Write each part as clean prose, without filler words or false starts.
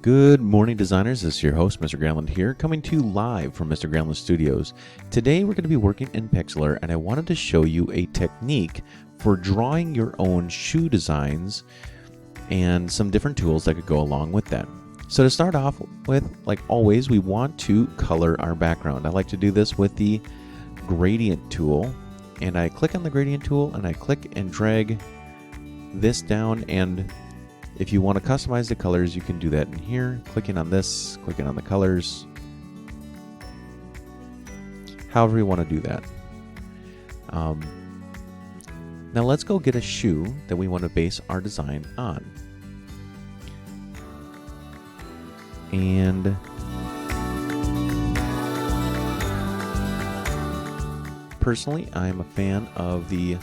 Good morning, designers. This is your host, Mr. Granlund here, coming to you live from Mr. Granlund Studios. Today, we're going to be working in Pixlr, and I wanted to show you a technique for drawing your own shoe designs and some different tools that could go along with that. So to start off with, like always, we want to color our background. I like to do this with the gradient tool, and I click on the gradient tool, and I click and drag this down, and if you want to customize the colors, you can do that in here. Clicking on this, clicking on the colors. However you want to do that. Now let's go get a shoe that we want to base our design on. And personally, I'm a fan of the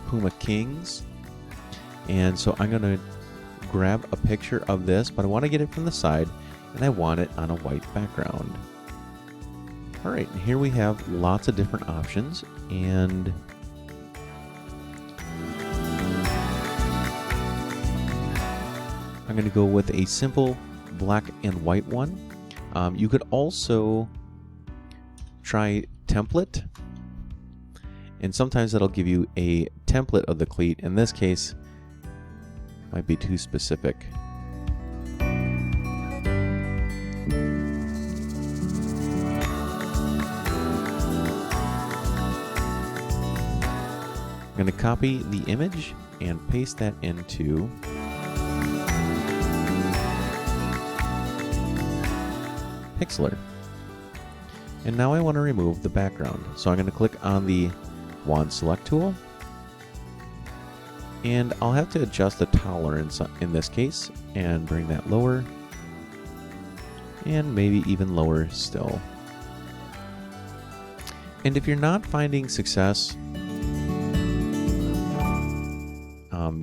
Puma Kings. And so I'm going to grab a picture of this, but I want to get it from the side, and I want it on a white background. All right, and here we have lots of different options, and I'm going to go with a simple black and white one. You could also try template, and sometimes that'll give you a template of the cleat. In this case, might be too specific. I'm going to copy the image and paste that into Pixlr. And now I want to remove the background. So I'm going to click on the wand select tool. And I'll have to adjust the tolerance in this case and bring that lower, and maybe even lower still. And if you're not finding success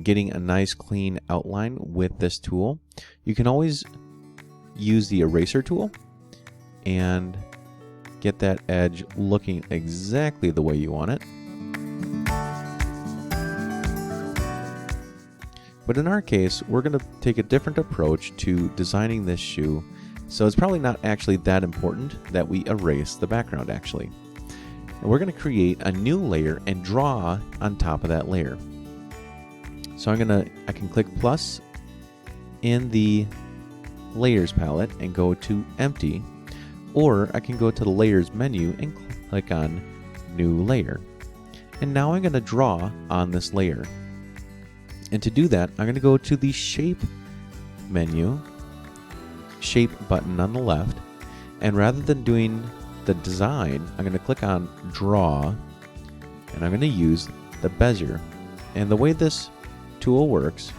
getting a nice clean outline with this tool, you can always use the eraser tool and get that edge looking exactly the way you want it. But in our case, we're going to take a different approach to designing this shoe, so it's probably not actually that important that we erase the background actually. And we're going to create a new layer and draw on top of that layer. So I can click plus in the layers palette and go to empty, or I can go to the layers menu and click on new layer. And now I'm going to draw on this layer. And to do that, I'm going to go to the shape menu, shape button on the left, and rather than doing the design, I'm going to click on draw, and I'm going to use the bezier. And the way this tool works,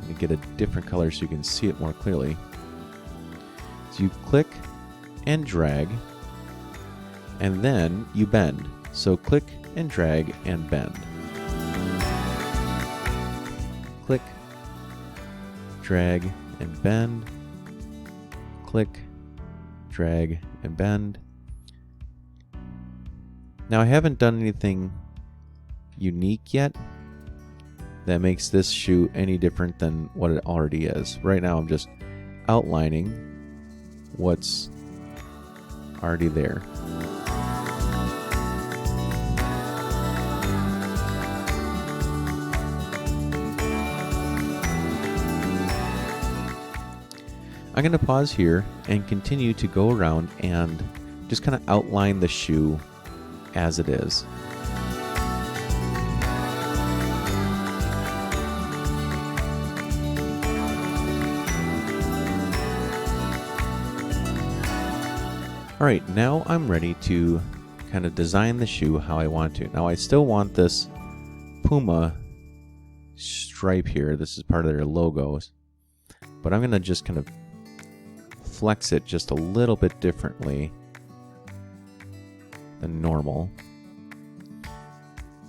let me get a different color so you can see it more clearly. So you click and drag, and then you bend. So click and drag and bend. Click, drag, and bend. Click, drag, and bend. Now I haven't done anything unique yet that makes this shoe any different than what it already is. Right now I'm just outlining what's already there. I'm going to pause here and continue to go around and just kind of outline the shoe as it is. Alright, now I'm ready to kind of design the shoe how I want to. Now I still want this Puma stripe here. This is part of their logos. But I'm going to just kind of flex it just a little bit differently than normal.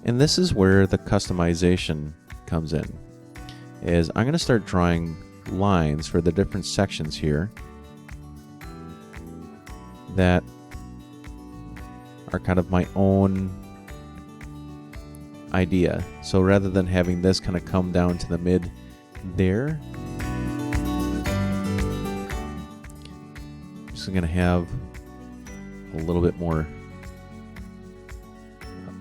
And this is where the customization comes in. Is I'm going to start drawing lines for the different sections here that are kind of my own idea. So rather than having this kind of come down to the there. Just going to have a little bit more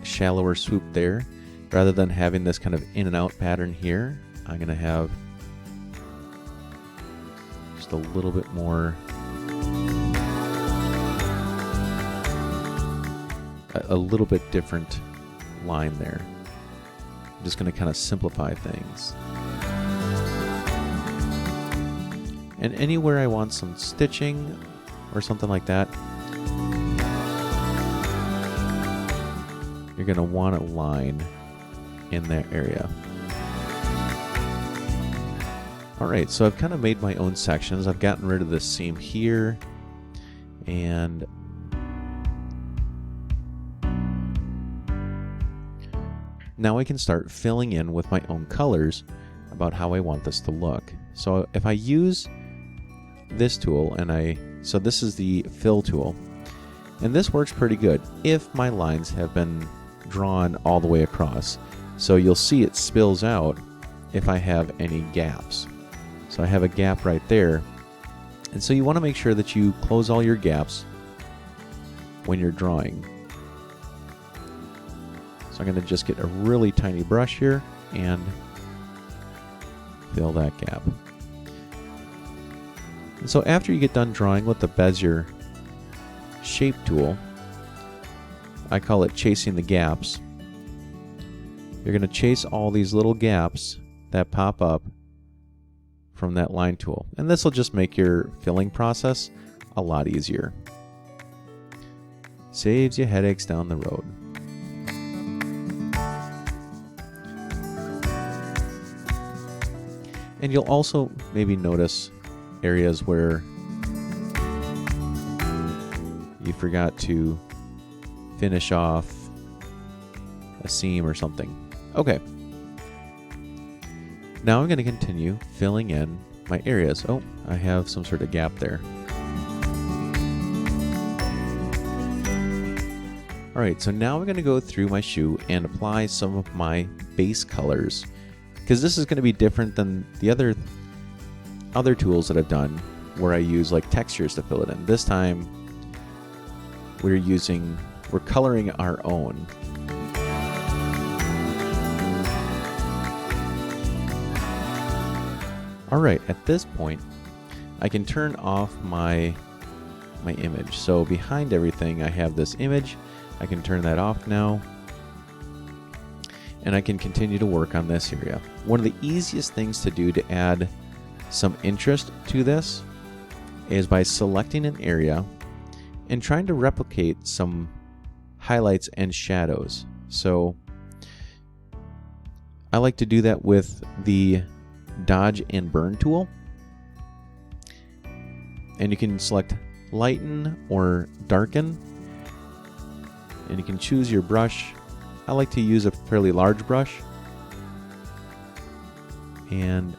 shallower swoop there. Rather than having this kind of in and out pattern here, I'm going to have just a little bit more, a little bit different line there. I'm just going to kind of simplify things. And anywhere I want some stitching or something like that, you're going to want a line in that area. Alright, so I've kind of made my own sections. I've gotten rid of this seam here, and now I can start filling in with my own colors about how I want this to look. So if I use this tool, so this is the fill tool, and this works pretty good if my lines have been drawn all the way across. So you'll see it spills out if I have any gaps. So I have a gap right there. And so you want to make sure that you close all your gaps when you're drawing. So I'm going to just get a really tiny brush here and fill that gap. And so after you get done drawing with the Bezier shape tool, I call it chasing the gaps. You're going to chase all these little gaps that pop up from that line tool. And this will just make your filling process a lot easier. Saves you headaches down the road. And you'll also maybe notice areas where you forgot to finish off a seam or something. Okay. Now I'm going to continue filling in my areas. Oh, I have some sort of gap there. Alright, so now I'm going to go through my shoe and apply some of my base colors, because this is going to be different than the other tools that I've done where I use like textures to fill it in. This time we're coloring our own. Alright, at this point I can turn off my image. So behind everything I have this image. I can turn that off now, and I can continue to work on this area. One of the easiest things to do to add some interest to this is by selecting an area and trying to replicate some highlights and shadows. So I like to do that with the Dodge and Burn tool, and you can select lighten or darken, and you can choose your brush. I like to use a fairly large brush, and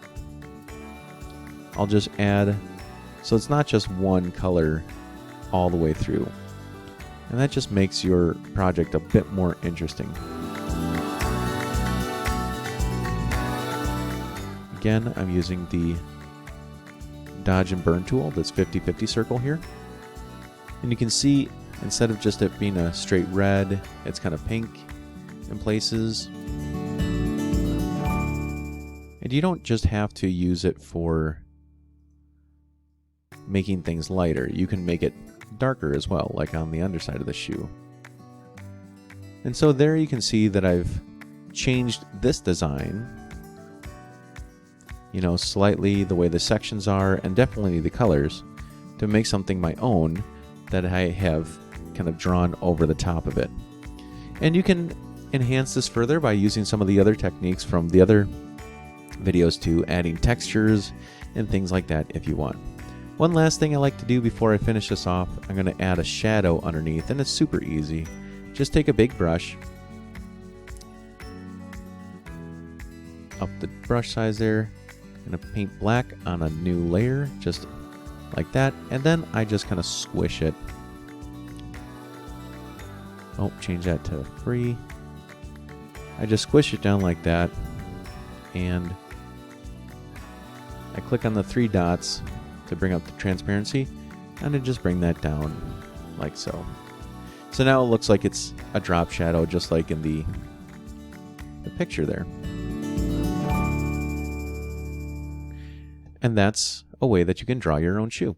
I'll just add, so it's not just one color all the way through, and that just makes your project a bit more interesting. Again, I'm using the Dodge and Burn tool, this 50-50 circle here. And you can see, instead of just it being a straight red, it's kind of pink in places. And you don't just have to use it for making things lighter. You can make it darker as well, like on the underside of the shoe. And so there you can see that I've changed this design, you know, slightly the way the sections are, and definitely the colors, to make something my own that I have kind of drawn over the top of it. And you can enhance this further by using some of the other techniques from the other videos too, adding textures and things like that if you want. One last thing I like to do before I finish this off, I'm going to add a shadow underneath, and it's super easy. Just take a big brush, up the brush size there, going to paint black on a new layer, just like that, and then I just kind of squish it. Oh, change that to free. I just squish it down like that, and I click on the three dots to bring up the transparency, and then just bring that down like so. So now it looks like it's a drop shadow, just like in the picture there. And that's a way that you can draw your own shoe.